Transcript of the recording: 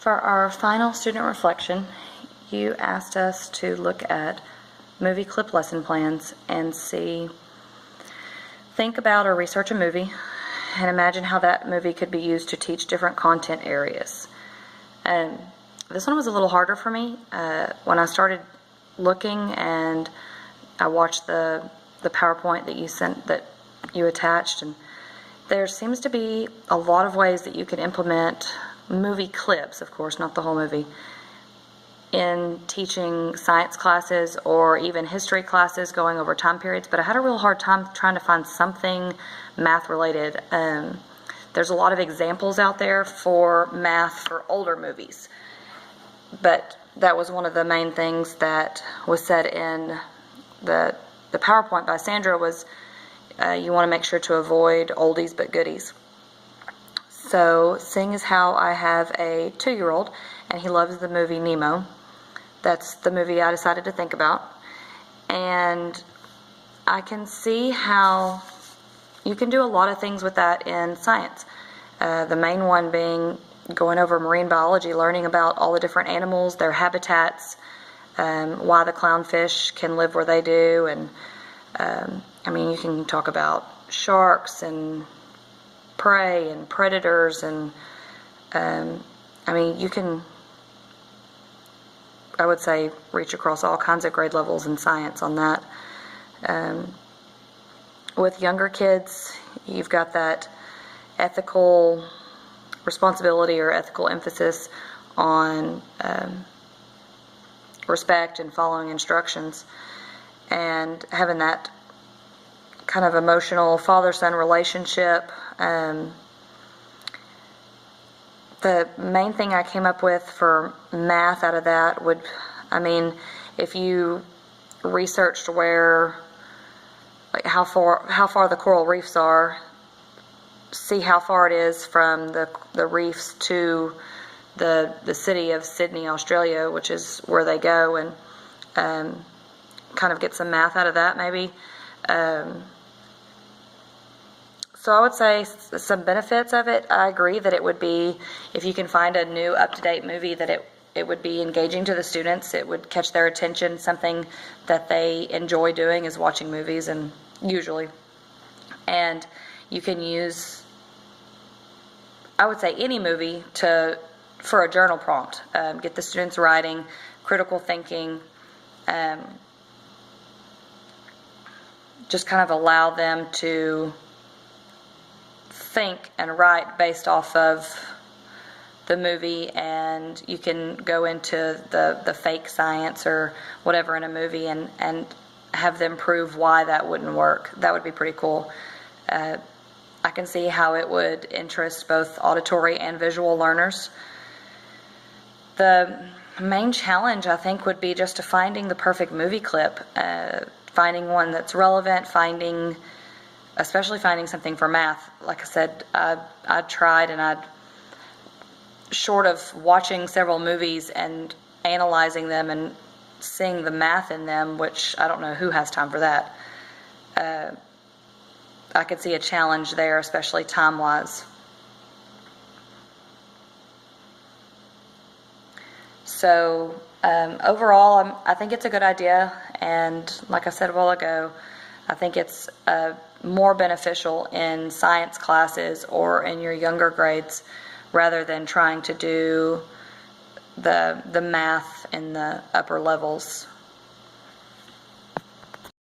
For our final student reflection, you asked us to look at movie clip lesson plans and think about or research a movie and imagine how that movie could be used to teach different content areas. This one was a little harder for me. When I started looking and I watched the PowerPoint that you sent, that you attached, and there seems to be a lot of ways that you can implement movie clips, of course, not the whole movie, in teaching science classes or even history classes going over time periods, but I had a real hard time trying to find something math related. There's a lot of examples out there for math for older movies, but that was one of the main things that was said in the PowerPoint by Sandra was you want to make sure to avoid oldies but goodies. So, seeing as how I have a 2-year-old and he loves the movie Nemo, that's the movie I decided to think about. And I can see how you can do a lot of things with that in science. The main one being going over marine biology, learning about all the different animals, their habitats, why the clownfish can live where they do, and I mean, you can talk about sharks and prey and predators, and I mean, you can, I would say, reach across all kinds of grade levels in science on that. With younger kids, you've got that ethical responsibility or ethical emphasis on respect and following instructions, and having that kind of emotional father-son relationship. The main thing I came up with for math out of that would, I mean, if you researched where, like how far the coral reefs are, see how far it is from the reefs to the city of Sydney, Australia, which is where they go, and kind of get some math out of that maybe. So I would say some benefits of it. I agree that it would be, if you can find a new up-to-date movie, that it would be engaging to the students. It would catch their attention. Something that they enjoy doing is watching movies, and usually. And you can use, I would say, any movie for a journal prompt. Get the students writing, critical thinking, just kind of allow them to think and write based off of the movie, and you can go into the fake science or whatever in a movie and have them prove why that wouldn't work. That would be pretty cool. I can see how it would interest both auditory and visual learners. The main challenge, I think, would be just finding the perfect movie clip, finding one that's relevant, especially finding something for math. Like I said, I tried, and short of watching several movies and analyzing them and seeing the math in them, which I don't know who has time for that, I could see a challenge there, especially time-wise. So overall, I think it's a good idea, and like I said a while ago, I think it's more beneficial in science classes or in your younger grades, rather than trying to do the math in the upper levels.